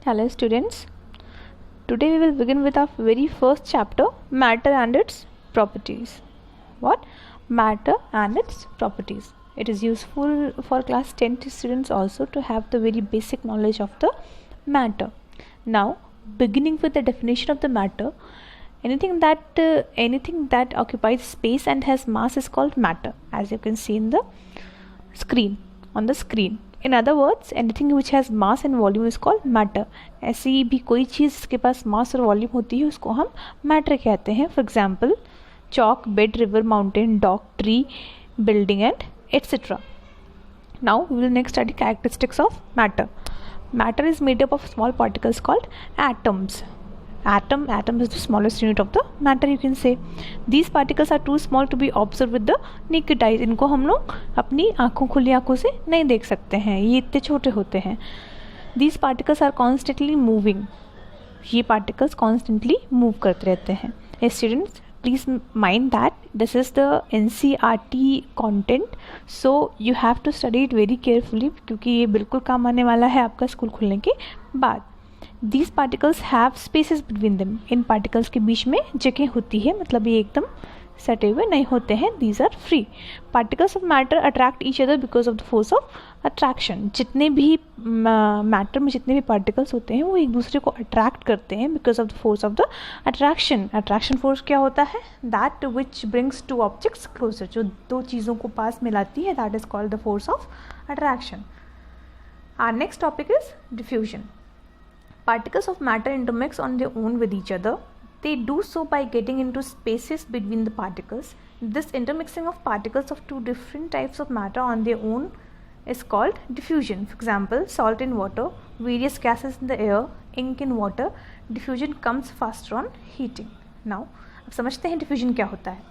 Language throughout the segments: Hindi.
Hello students, today we will begin with our very first chapter, matter and its properties. What? Matter and its properties. It is useful for class 10 students also to have the very basic knowledge of the matter. Now, beginning with the definition of the matter, anything that occupies space and has mass is called matter, as you can see in the screen, on the screen. In other words, anything which has mass and volume is called matter. ऐसी भी कोई चीज़ जिसके पास मास और वॉल्यूम होती है उसको हम मैटर कहते हैं. For example chalk, bed, river, mountain, dog, tree, building and etc. Now we will next study characteristics of matter. Matter is made up of small particles called atoms. Atom is the smallest unit of the matter, you can say. These particles are too small to be observed with the naked eyes. इनको हम लोग अपनी आँखों खुली आँखों से नहीं देख सकते हैं, ये इतने छोटे होते हैं. These particles are constantly moving. ये particles constantly move करते रहते हैं. Students, please mind that this is the NCERT content, so you have to study it very carefully क्योंकि ये बिल्कुल काम आने वाला है आपका स्कूल खुलने के बाद. These particles have spaces between them. In particles के बीच में जगह होती है, मतलब ये एकदम सटे हुए नहीं होते हैं. These are free. Particles of matter attract each other because of the force of attraction. जितने भी matter में जितने भी particles होते हैं वो एक दूसरे को attract करते हैं because of the force of the attraction. Attraction force क्या होता है? That which brings two objects closer. जो दो चीज़ों को पास मिलाती है, that is called the force of attraction. Our next topic is diffusion. Particles of matter intermix on their own with each other. They do so by getting into spaces between the particles. This intermixing of particles of two different types of matter on their own is called diffusion. For example, salt in water, various gases in the air, ink in water. Diffusion comes faster on heating. Now, अब समझते हैं diffusion क्या होता है.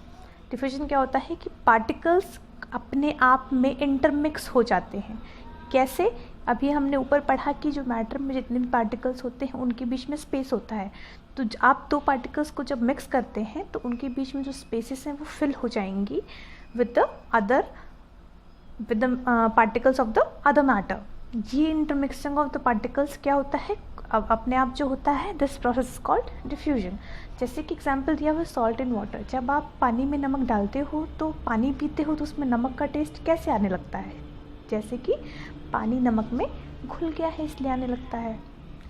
Diffusion क्या होता है कि particles अपने आप में intermix हो जाते हैं. कैसे? अभी हमने ऊपर पढ़ा कि जो मैटर में जितने भी पार्टिकल्स होते हैं उनके बीच में स्पेस होता है. तो आप दो पार्टिकल्स को जब मिक्स करते हैं तो उनके बीच में जो स्पेसेस हैं वो फिल हो जाएंगी with the particles of the other matter. ये इंटरमिक्सिंग ऑफ द पार्टिकल्स क्या होता है? अब अपने आप जो होता है, this process is called diffusion. जैसे कि एग्जांपल दिया हुआ सॉल्ट इन वाटर. जब आप पानी में नमक डालते हो तो पानी पीते हो तो उसमें नमक का टेस्ट कैसे आने लगता है? जैसे कि पानी नमक में घुल गया है इसलिए आने लगता है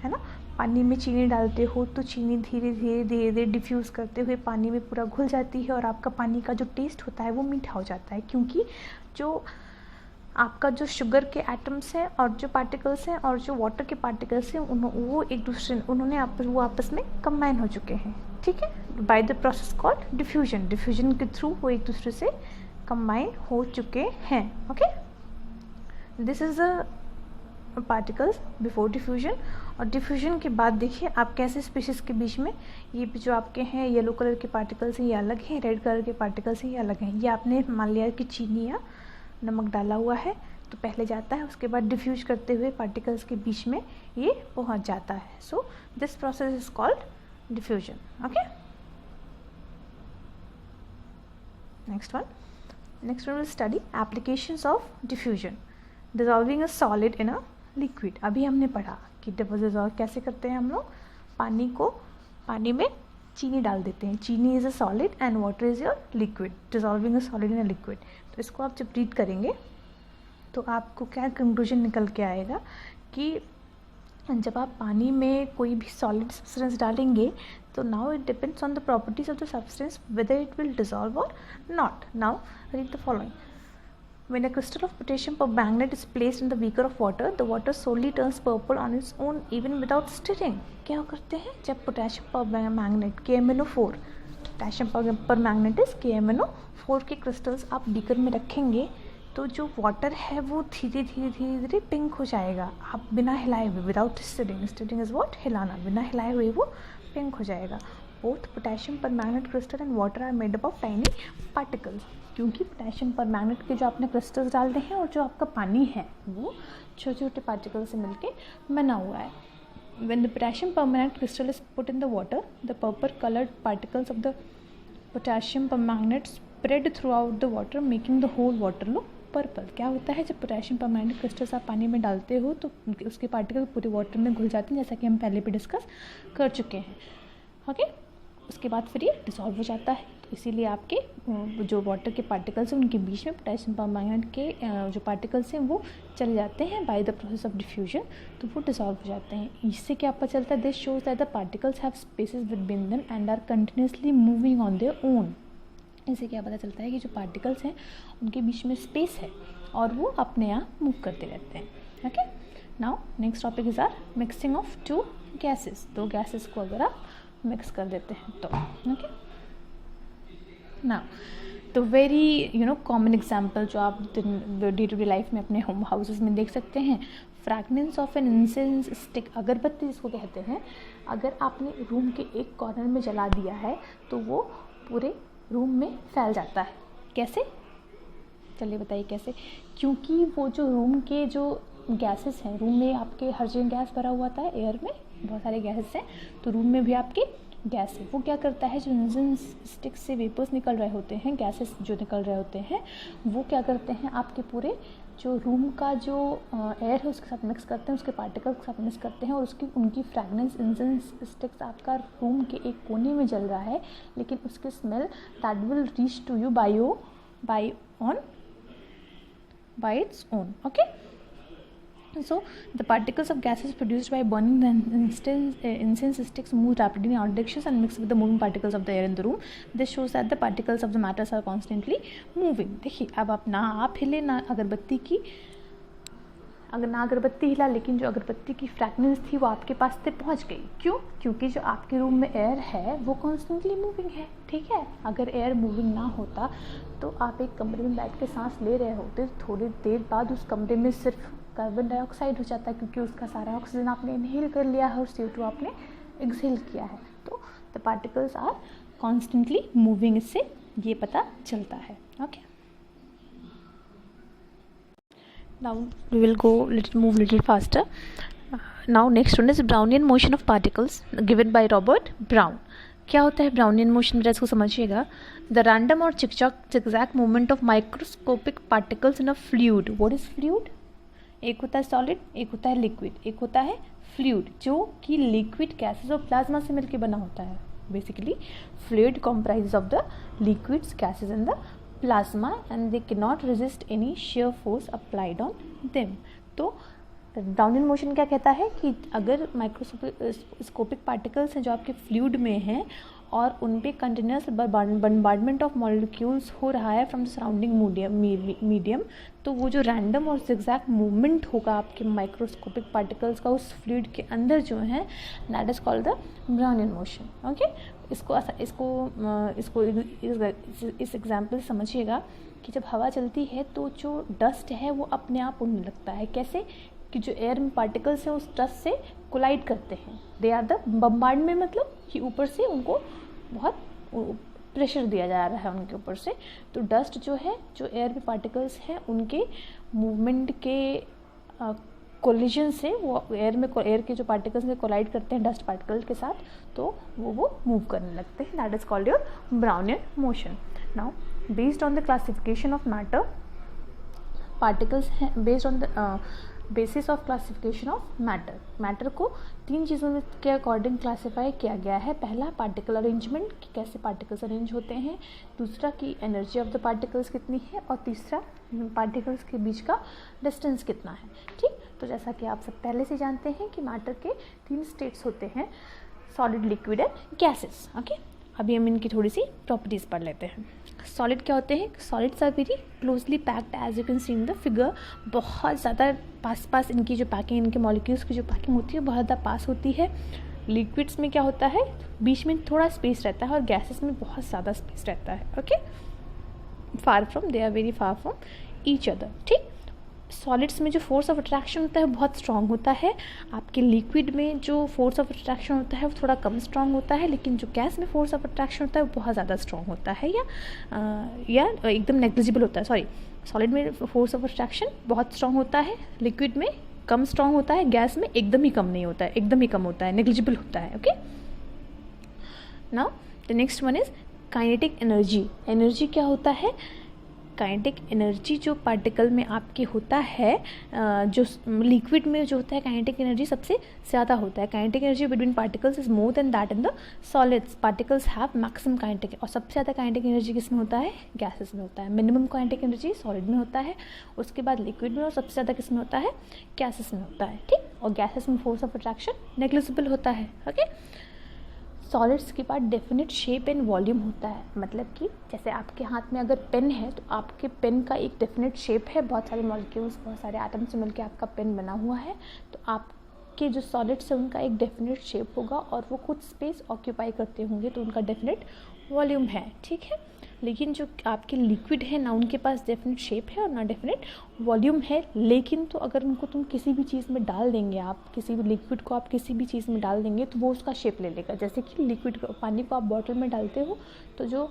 ना. पानी में चीनी डालते हो तो चीनी धीरे धीरे डिफ्यूज़ करते हुए पानी में पूरा घुल जाती है और आपका पानी का जो टेस्ट होता है वो मीठा हो जाता है, क्योंकि जो आपका जो शुगर के एटम्स हैं और जो पार्टिकल्स हैं और जो वाटर के पार्टिकल्स हैं वो एक दूसरे वो आपस में कंबाइन हो चुके हैं. ठीक है, by the process called diffusion. Diffusion के थ्रू वो एक दूसरे से कंबाइन हो चुके हैं. Okay, this is a particles before diffusion. और डिफ्यूजन के बाद देखिए आप कैसे स्पीशीज के बीच में ये जो आपके हैं येलो कलर के पार्टिकल्स हैं ये अलग हैं, रेड कलर के पार्टिकल्स हैं ये अलग हैं. ये आपने मान लिया कि चीनी या नमक डाला हुआ है तो पहले जाता है, उसके बाद डिफ्यूज करते हुए पार्टिकल्स के बीच में ये पहुंच जाता है. So this process is called diffusion. Okay, next one will study applications of diffusion. Dissolving a solid in a liquid. अभी हमने पढ़ा कि डिजॉल्व कैसे करते हैं हम लोग. पानी में चीनी डाल देते हैं. चीनी is a solid and water is your liquid. Dissolving a solid in a liquid. तो इसको आप जब रीड करेंगे तो आपको क्या कंक्लूजन निकल के आएगा कि जब आप पानी में कोई भी सॉलिड सब्सटेंस डालेंगे तो now it depends on the properties of the substance whether it will dissolve और not. Now read the following. When a crystal of potassium permanganate is placed in the beaker of water, the water slowly turns purple on its own even without stirring. क्या करते हैं जब potassium permanganate KMnO4, potassium permanganate is KMnO4 के क्रिस्टल्स आप बीकर में रखेंगे तो जो वाटर है वो धीरे धीरे पिंक हो जाएगा. आप बिना हिलाए हुए, without stirring. Stirring is what? हिलाना. बिना हिलाए हुए वो पिंक हो जाएगा. Both potassium permanganate crystal and water are made up of tiny particles. क्योंकि पोटेशियम परमैंगनेट के जो आपने क्रिस्टल्स डाल रहे हैं और जो आपका पानी है वो छोटे छोटे पार्टिकल से मिलके बना हुआ है. When the potassium permanganate crystal is put in the water, the purple colored particles of the potassium permanganate spread throughout the water, making the whole water look purple क्या होता है, जब पोटेशियम परमैंगनेट क्रिस्टल्स आप पानी में डालते हो तो उसके पार्टिकल पूरे वाटर में घुल जाते हैं, जैसा कि हम पहले भी डिस्कस कर चुके हैं। ओके, उसके बाद फिर ये डिसॉल्व हो जाता है, तो इसीलिए आपके जो वाटर के पार्टिकल्स हैं उनके बीच में पोटेशियम परमैंगनेट के जो पार्टिकल्स हैं वो चले जाते हैं by the process of diffusion, तो वो डिसॉल्व हो जाते हैं। इससे क्या पता चलता है, this shows that the particles have spaces between them and are continuously moving on their own. इससे क्या पता चलता है कि जो पार्टिकल्स हैं उनके बीच में स्पेस है और वो अपने आप मूव करते रहते हैं। Okay, now next topic is are mixing of two gases. दो गैसेस को अगर आप मिक्स कर देते हैं तो ओके, नाउ तो वेरी कॉमन एग्जाम्पल जो आप डे टू डे लाइफ में अपने होम हाउसेस में देख सकते हैं, फ्रैगनेंस ऑफ एन इंसेंस स्टिक, अगरबत्ती जिसको कहते हैं, अगर आपने रूम के एक कॉर्नर में जला दिया है तो वो पूरे रूम में फैल जाता है। कैसे, चलिए बताइए कैसे। क्योंकि वो जो रूम के जो गैसेस हैं, रूम में आपके हर जगह गैस भरा हुआ था, एयर में बहुत सारे गैसेस हैं, तो रूम में भी आपके गैस है। वो क्या करता है, जो इंजन स्टिक से वेपर्स निकल रहे होते हैं, गैसेस जो निकल रहे होते हैं, वो क्या करते हैं आपके पूरे जो रूम का जो एयर है उसके साथ मिक्स करते हैं, उसके पार्टिकल्स के साथ मिक्स करते हैं और उनकी फ्रैगनेंस, इंजन स्टिक्स आपका रूम के एक कोने में जल रहा है, लेकिन उसके smell that will reach to you by its own. Okay, so the particles of gases produced by burning the incense sticks move rapidly in all directions and mix with the moving particles of the air in the room. This shows that the particles of the matter are constantly moving. देखिए, अब आप ना आप हिले ना अगरबत्ती हिला, लेकिन जो अगरबत्ती की फ्रैगनेंस थी वो आपके पास तक पहुंच गई। क्यों? क्योंकि जो आपके रूम में एयर है वो कॉन्स्टेंटली मूविंग है। ठीक है, अगर एयर मूविंग ना होता तो आप एक कमरे में बैठ के सांस ले रहे होते, थोड़ी देर बाद उस कमरे में सिर्फ कार्बन डाइऑक्साइड हो जाता है, क्योंकि उसका सारा ऑक्सीजन आपने इनहेल कर लिया है और CO2 आपने एक्सहेल किया है। तो the particles are constantly moving, इससे ये पता चलता है। Okay, now we will move little faster. Now next one is Brownian motion of particles given by Robert Brown. क्या होता है ब्राउनियन मोशन, मेरा इसको समझिएगा। द रैंडम और zigzag movement of microscopic particles in a fluid. What is fluid? एक होता है सॉलिड, एक होता है लिक्विड, एक होता है फ्लूइड, जो कि लिक्विड गैसेस और प्लाज्मा से मिलकर बना होता है। Basically fluid comprise of the liquids, gases and the plasma and they cannot resist any shear force applied on them. तो ब्राउनियन मोशन क्या कहता है कि अगर माइक्रोस्कोपिक पार्टिकल्स हैं जो आपके फ्लूइड में हैं और उन पे कंटिन्यूस बम्बार्डमेंट ऑफ मॉलिक्यूल्स हो रहा है फ्रॉम द सराउंडिंग मीडियम, तो वो जो रैंडम और zigzag मूवमेंट होगा आपके माइक्रोस्कोपिक पार्टिकल्स का उस फ्लूइड के अंदर जो है, that is called the Brownian motion. Okay, इस एग्जाम्पल से समझिएगा कि जब हवा चलती है तो जो डस्ट है वो अपने आप उड़ने लगता है। कैसे? कि जो एयर में पार्टिकल्स हैं उस डस्ट से कोलाइड करते हैं, दे आर द बम्बार्डमेंट, मतलब कि ऊपर से उनको बहुत प्रेशर दिया जा रहा है उनके ऊपर से। तो डस्ट जो है, जो एयर में पार्टिकल्स हैं उनके मूवमेंट के कोलिजन से वो एयर के जो पार्टिकल्स में कोलाइड करते हैं डस्ट पार्टिकल के साथ, तो वो मूव करने लगते हैं। That is called your Brownian motion. Now based on the classification of matter, particles हैं based on the basis of classification of matter को 3 चीज़ों के अकॉर्डिंग क्लासीफाई किया गया है। पहला, पार्टिकल अरेंजमेंट, कि कैसे पार्टिकल्स अरेंज होते हैं। दूसरा, कि एनर्जी ऑफ द पार्टिकल्स कितनी है। और तीसरा, पार्टिकल्स के बीच का डिस्टेंस कितना है। ठीक, तो जैसा कि आप सब पहले से जानते हैं कि मैटर के 3 स्टेट्स होते हैं, solid, liquid and gases. Okay, अभी हम इनकी थोड़ी सी प्रॉपर्टीज़ पढ़ लेते हैं। सॉलिड क्या होते हैं? Solids are very closely packed, as you can see in the figure. बहुत ज़्यादा पास इनकी जो पैकिंग, इनके मॉलिक्यूल्स की जो पैकिंग होती है बहुत ज़्यादा पास होती है। लिक्विड्स में क्या होता है, बीच में थोड़ा स्पेस रहता है, और गैसेस में बहुत ज़्यादा स्पेस रहता है। Okay, they are very far from each other. ठीक, सॉलिड्स में जो फोर्स ऑफ अट्रैक्शन होता है बहुत स्ट्रांग होता है। आपके लिक्विड में जो फोर्स ऑफ अट्रैक्शन होता है वो थोड़ा कम स्ट्रांग होता है, लेकिन जो गैस में फोर्स ऑफ अट्रैक्शन होता है वो बहुत ज़्यादा स्ट्रांग होता है, या एकदम नेग्लिजिबल होता है। सॉलिड में फोर्स ऑफ अट्रैक्शन बहुत स्ट्रांग होता है, लिक्विड में कम स्ट्रांग होता है, गैस में एकदम ही कम नहीं होता है, एकदम ही कम होता है, नेग्लिजिबल होता है। Okay, now the next one is kinetic energy. Energy क्या होता है? काइनेटिक एनर्जी जो पार्टिकल में आपके होता है, जो लिक्विड में जो होता है काइनेटिक एनर्जी सबसे ज़्यादा होता है. Kinetic energy between particles is more than that in the solids. Particles have maximum kinetic, और सबसे ज़्यादा काइनेटिक एनर्जी किस में होता है? गैसेस में होता है. मिनिमम काइनेटिक एनर्जी सॉलिड में होता है, उसके बाद लिक्विड में, और सबसे ज़्यादा किस में होता है? गैसेस में होता है. ठीक. और गैसेस में फोर्स ऑफ अट्रैक्शन नेग्लिजिबल होता है. ओके. सॉलिड्स के बाद डेफिनेट शेप एंड वॉल्यूम होता है. मतलब कि जैसे आपके हाथ में अगर पेन है तो आपके पेन का एक डेफिनेट शेप है, बहुत सारे मॉलिक्यूल्स, बहुत सारे एटम्स से मिलकर आपका पेन बना हुआ है. तो आपके जो सॉलिड्स हैं उनका एक डेफिनेट शेप होगा और वो कुछ स्पेस ऑक्यूपाई करते होंगे, तो उनका डेफिनेट वॉल्यूम है. ठीक है. लेकिन जो आपके लिक्विड है ना, उनके पास डेफिनेट शेप है और ना डेफिनेट वॉल्यूम है. लेकिन तो अगर उनको तुम किसी भी चीज़ में डाल देंगे, आप किसी भी लिक्विड को आप किसी भी चीज़ में डाल देंगे तो वो उसका शेप ले लेगा. जैसे कि लिक्विड पानी को आप बॉटल में डालते हो तो जो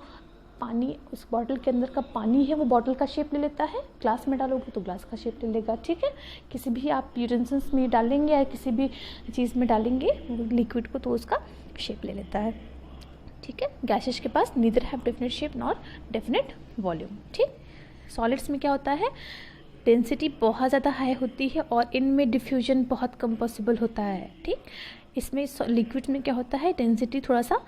पानी उस बॉटल के अंदर का पानी है वो बॉटल का शेप ले लेता है. ग्लास में डालोगे तो ग्लास का शेप ले लेगा. ठीक है. किसी भी आप यूटेंसिल्स में डालेंगे या किसी भी चीज़ में डालेंगे लिक्विड को तो उसका शेप ले लेता है. ठीक है. गैसेस के पास neither have definite shape nor definite volume. ठीक. सॉलिड्स में क्या होता है? डेंसिटी बहुत ज़्यादा हाई होती है और इनमें डिफ्यूजन बहुत कम पॉसिबल होता है. ठीक. इसमें लिक्विड में क्या होता है? डेंसिटी थोड़ा सा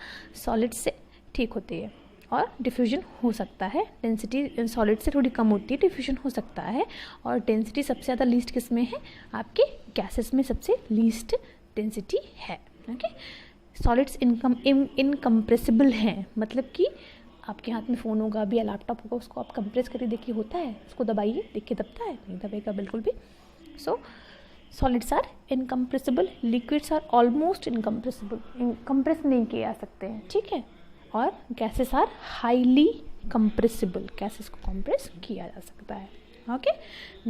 सॉलिड से ठीक होती है और डिफ्यूजन हो सकता है. डेंसिटी सॉलिड से थोड़ी कम होती है, डिफ्यूजन हो सकता है. और डेंसिटी सबसे ज़्यादा लीस्ट किस में है? आपके गैसेस में सबसे लीस्ट डेंसिटी है. ओके. सॉलिड्स इनकम्प्रेसिबल हैं. मतलब कि आपके हाथ में फ़ोन होगा अभी या लैपटॉप होगा, उसको आप कंप्रेस करके देखिए, होता है? उसको दबाइए, देखिए दबता है? नहीं दबेगा बिल्कुल भी. So solids are incompressible. Liquids are almost incompressible. Compress नहीं किए जा सकते हैं. ठीक है. और gases are highly compressible. Gases को कंप्रेस किया जा सकता है. Okay.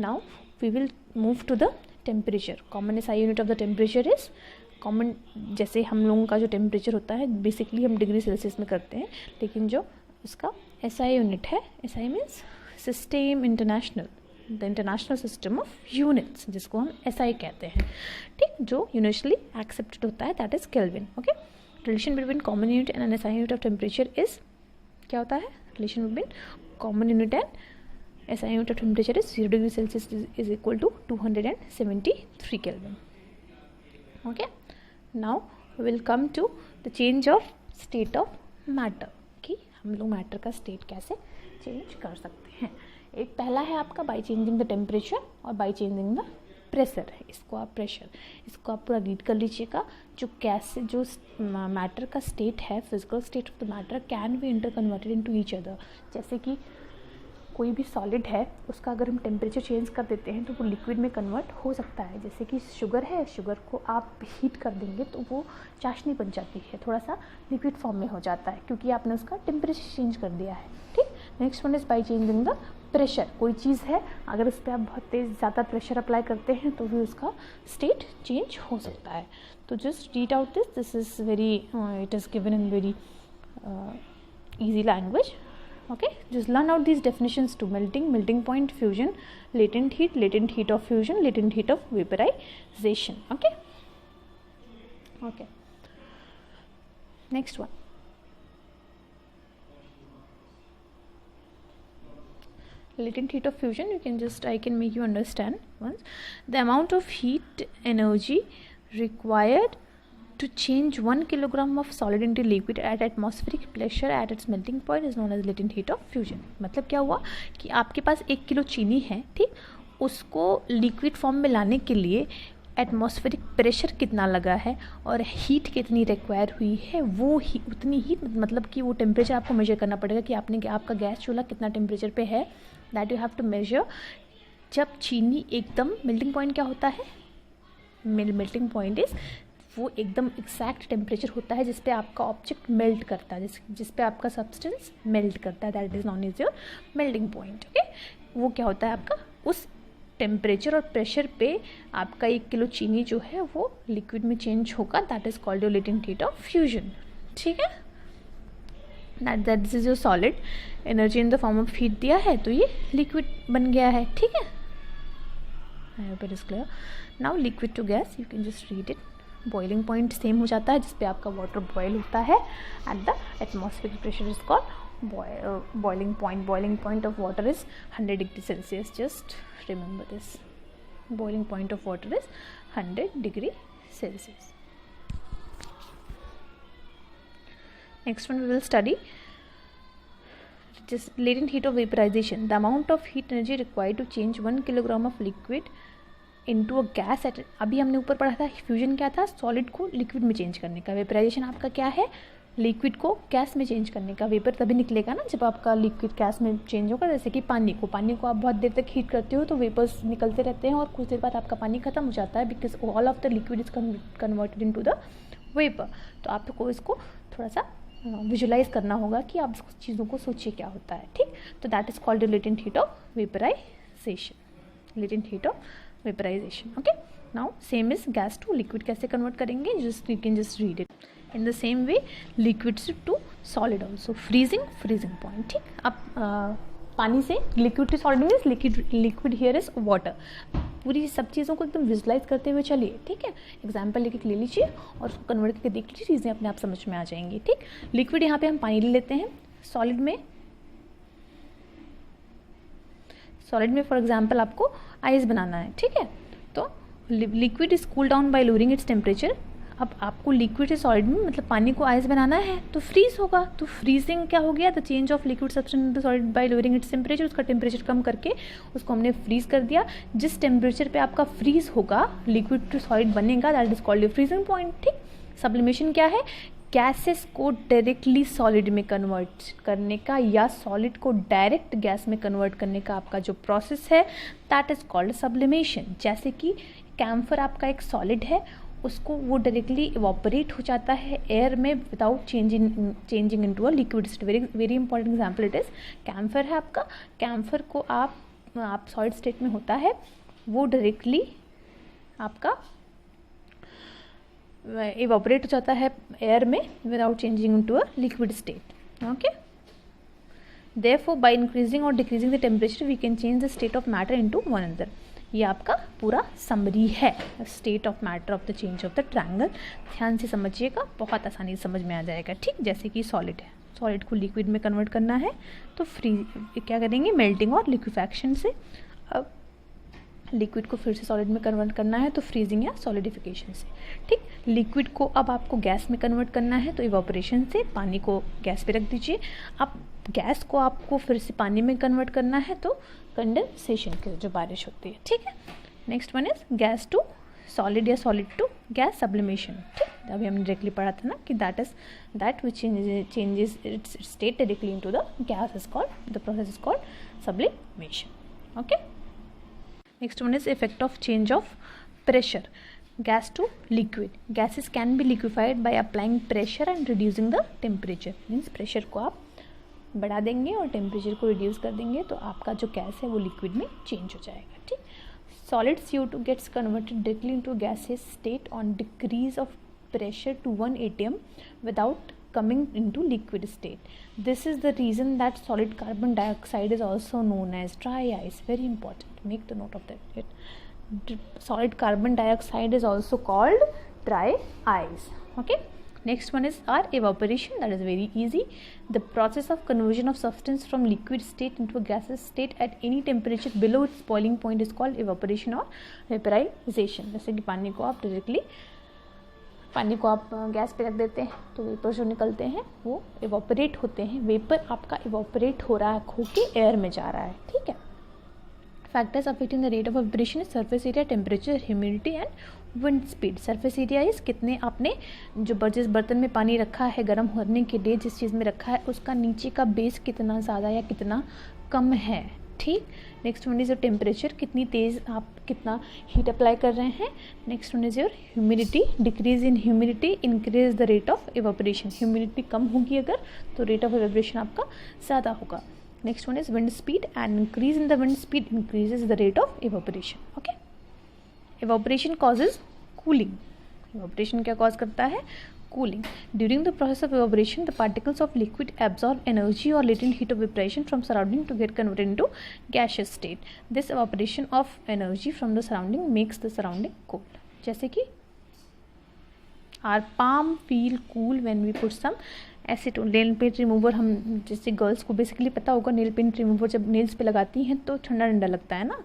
Now we will move to the temperature. Common SI unit of the temperature is common. जैसे हम लोगों का जो टेम्परेचर होता है बेसिकली हम डिग्री सेल्सियस में करते हैं, लेकिन जो उसका SI यूनिट है, SI means system international, the international system of units, जिसको हम SI कहते हैं. ठीक. जो यूनिवर्सली एक्सेप्टेड होता है that is kelvin. Okay. Relation between common unit and SI unit of temperature is क्या होता है? Relation between common unit and SI unit of temperature is 0 degree Celsius is equal to 273 kelvin. Okay. Now will come to the change of state of matter, कि हम लोग मैटर का स्टेट कैसे चेंज कर सकते हैं. एक पहला है आपका बाय चेंजिंग द टेम्परेचर और बाय चेंजिंग द प्रेशर है. इसको आप प्रेशर, इसको आप पूरा रीड कर लीजिएगा. जो कैसे जो मैटर का स्टेट है, physical state of the matter can be inter converted into each other. जैसे कि कोई भी सॉलिड है उसका अगर हम टेम्परेचर चेंज कर देते हैं तो वो लिक्विड में कन्वर्ट हो सकता है. जैसे कि शुगर है, शुगर को आप हीट कर देंगे तो वो चाशनी बन जाती है, थोड़ा सा लिक्विड फॉर्म में हो जाता है क्योंकि आपने उसका टेम्परेचर चेंज कर दिया है. ठीक. Next one is by changing the pressure. कोई चीज़ है, अगर उस पर आप बहुत तेज़ ज़्यादा प्रेशर अप्लाई करते हैं तो भी उसका स्टेट चेंज हो सकता है. तो just read out this is very, it is given in very easy language. Okay, just learn out these definitions to melting point, fusion, latent heat of fusion, latent heat of vaporization. Okay, next one. Latent heat of fusion, I can make you understand once. The amount of heat energy required to change 1 kilogram of solid into liquid at atmospheric pressure at its melting point is known as latent heat of fusion. मतलब क्या हुआ कि आपके पास 1 किलो चीनी है. ठीक. उसको लिक्विड फॉर्म में लाने के लिए एटमॉस्फेरिक प्रेशर कितना लगा है और हीट कितनी रिक्वायर हुई है, वो ही उतनी हीट, मतलब कि वो टेम्परेचर आपको मेजर करना पड़ेगा कि आपका गैस चूल्हा कितना टेम्परेचर पे है. That you have to measure. जब चीनी एकदम मेल्टिंग पॉइंट क्या होता है? मेल्टिंग पॉइंट इज वो एकदम एग्जैक्ट टेम्परेचर होता है जिस पे आपका ऑब्जेक्ट मेल्ट करता है, जिस पे आपका सब्सटेंस मेल्ट करता है. That is non is your melting point. Okay. वो क्या होता है आपका? उस टेम्परेचर और प्रेशर पे आपका 1 किलो चीनी जो है वो लिक्विड में चेंज होगा. That is called your latent heat of fusion. ठीक है. That this is your solid. Energy in the form of heat दिया है तो ये लिक्विड बन गया है. ठीक है. I hope it is clear. Now liquid to gas, you can just read it. Boiling point same हो जाता है जिस पे आपका वाटर बॉयल होता है. At the atmospheric pressure is called boiling point of water is 100 degree Celsius. Just remember this. Boiling point of water is 100 degree Celsius. Next one we will study just latent heat of vaporization. The amount of heat energy required to change 1 kilogram of liquid into a gas at, अभी हमने ऊपर पढ़ा था फ्यूजन क्या था, सॉलिड को लिक्विड में चेंज करने का. वेपराइजेशन आपका क्या है, लिक्विड को गैस में चेंज करने का. वेपर तभी निकलेगा ना जब आपका लिक्विड गैस में चेंज होगा. जैसे कि पानी को आप बहुत देर तक हीट करते हो तो वेपर्स निकलते रहते हैं और कुछ देर बाद आपका पानी खत्म हो जाता है, because all of the liquid is converted into the vapour. तो आपको इसको थोड़ा सा विजुलाइज करना होगा कि आप चीज़ों को सोचिए क्या होता है. ठीक, तो that is called latent heat of vaporisation. Latent heat of vaporisation. Okay, now same is gas to liquid कैसे कन्वर्ट करेंगे, just you can just read it. In the same way liquids to solid also. Freezing point. ठीक, अब पानी से liquid to solid means liquid here is water. पूरी सब चीज़ों को एकदम विजुलाइज करते हुए चलिए. ठीक है, एग्जाम्पल लेके ले लीजिए और उसको कन्वर्ट करके देख लीजिए, चीज़ें अपने आप समझ में आ जाएंगी. ठीक, लिक्विड यहाँ पे हम पानी ले लेते हैं. सॉलिड में फॉर एग्जाम्पल आपको आइस बनाना है. ठीक है, तो liquid is cool down by lowering its temperature. अब आपको लिक्विड से सॉलिड में मतलब पानी को आइस बनाना है तो फ्रीज होगा. तो फ्रीजिंग क्या हो गया, the change of liquid substance into solid bye lowering its temperature. उसका टेम्परेचर कम करके उसको हमने फ्रीज कर दिया. जिस टेम्परेचर पे आपका फ्रीज होगा लिक्विड टू सॉलिड बनेगा, that is called freezing point. ठीक, सब्लिमेशन क्या है, गैसेस को डायरेक्टली सॉलिड में कन्वर्ट करने का या सॉलिड को डायरेक्ट गैस में कन्वर्ट करने का आपका जो प्रोसेस है दैट इज कॉल्ड सब्लिमेशन. जैसे कि कैम्फर आपका एक सॉलिड है, उसको वो डायरेक्टली इवोपरेट हो जाता है एयर में without changing into a liquid state. Very important example it is camphor है आपका. कैम्फर को आप सॉलिड स्टेट में होता है, वो डायरेक्टली आपका इवोपरेट हो जाता है एयर में without changing into a liquid state. Okay, therefore by increasing और decreasing the temperature we can change the state of matter into one another. ये आपका पूरा समरी है, state of matter of the change of the triangle. ध्यान से समझिएगा, बहुत आसानी से समझ में आ जाएगा. ठीक, जैसे कि सॉलिड है, सॉलिड को लिक्विड में कन्वर्ट करना है तो क्या करेंगे, मेल्टिंग और लिक्विफैक्शन से. अब लिक्विड को फिर से सॉलिड में कन्वर्ट करना है तो फ्रीजिंग या सॉलिडिफिकेशन से. ठीक, लिक्विड को अब आपको गैस में कन्वर्ट करना है तो इवोपरेशन से. पानी को गैस पे रख दीजिए. अब गैस को आपको फिर से पानी में कन्वर्ट करना है तो कंडेंसेशन की जो बारिश होती है. ठीक है, next one is gas to solid या सॉलिड टू गैस सब्लिमेशन. ठीक, अभी हमने डायरेक्टली पढ़ा था ना कि that which changes its state directly into the gas is called, the process is called sublimation. Okay, next one is effect of change of pressure. Gas to liquid. Gases can be liquefied by applying pressure and reducing the temperature. Means pressure को आप बढ़ा देंगे और टेम्परेचर को रिड्यूस कर देंगे तो आपका जो गैस है वो लिक्विड में चेंज हो जाएगा. ठीक, solid CO2 gets converted directly into gaseous state on decrease of pressure to 1 atm without coming into liquid state. This is the reason that solid carbon dioxide is also known as dry ice. Very important, make the note of that. Solid carbon dioxide is also called dry ice. Okay, next one is our evaporation. That is very easy. The process of conversion of substance from liquid state into a gaseous state at any temperature below its boiling point is called evaporation or vaporization. जैसे कि पानी को आप गैस पे रख देते हैं तो वेपर जो निकलते हैं वो इवोपरेट होते हैं. वेपर आपका इवोपरेट हो रहा है, होके एयर में जा रहा है. ठीक है, factors affecting the rate of evaporation is surface area, temperature, humidity and wind speed. Surface area is कितने आपने जो जिस बर्तन में पानी रखा है गर्म होने के लिए, जिस चीज़ में रखा है उसका नीचे का बेस कितना ज़्यादा या कितना कम है. ठीक, next one is your temperature, कितनी तेज़ आप कितना हीट अप्लाई कर रहे हैं. Next one is your humidity, decrease in humidity increase the rate of evaporation. Humidity कम होगी अगर तो रेट ऑफ इवोपरेशन आपका ज़्यादा होगा. Next one is wind speed, and increase in the wind speed increases the rate of evaporation. Okay, evaporation causes cooling. Evaporation क्या कॉज करता है, cooling. During the process of evaporation, the particles of liquid absorb energy or latent heat of vaporization from surrounding to get converted into gaseous state. This evaporation of energy from the surrounding makes the surrounding cool. जैसे कि our palm feel cool when we put some acetone, nail paint remover, हम जैसे गर्ल्स को बेसिकली पता होगा, नेल पेंट रिमूवर जब नेल्स पे लगाती हैं तो ठंडा ठंडा लगता है ना.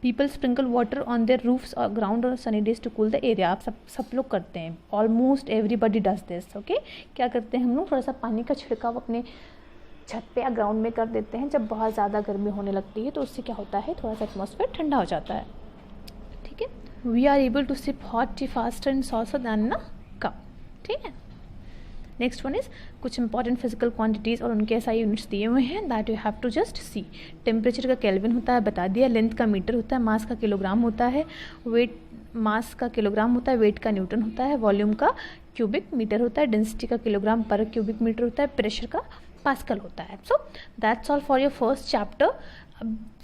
People sprinkle water on their roofs और ग्राउंड और sunny days to cool the area. आप सब लोग करते हैं, almost everybody does this. Okay, क्या करते हैं हम लोग, थोड़ा सा पानी का छिड़काव अपने छत पे या ग्राउंड में कर देते हैं जब बहुत ज़्यादा गर्मी होने लगती है, तो उससे क्या होता है, थोड़ा सा एटमॉस्फेयर ठंडा हो जाता है. ठीक है, we are able to sip hot tea faster in saucer than ना कप. ठीक है, नेक्स्ट वन इज कुछ इंपॉर्टेंट फिजिकल क्वांटिटीज़ और उनके SI यूनिट्स दिए हुए हैं, that you have to just see. Temperature का केल्विन होता है, बता दिया. लेंथ का मीटर होता है, मास का किलोग्राम होता है, वेट मास का किलोग्राम होता है, वेट का न्यूटन होता है, वॉल्यूम का क्यूबिक मीटर होता है, डेंसिटी का किलोग्राम पर क्यूबिक मीटर होता है, प्रेशर का पास्कल होता है. So that's all for your first chapter.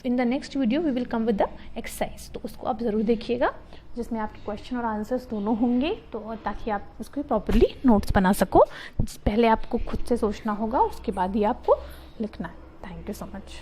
In the next video we will come with the exercise, तो उसको आप ज़रूर देखिएगा जिसमें आपके क्वेश्चन और आंसर्स दोनों होंगे, तो ताकि आप उसको प्रॉपरली नोट्स बना सको. पहले आपको खुद से सोचना होगा, उसके बाद ही आपको लिखना है. Thank you so much.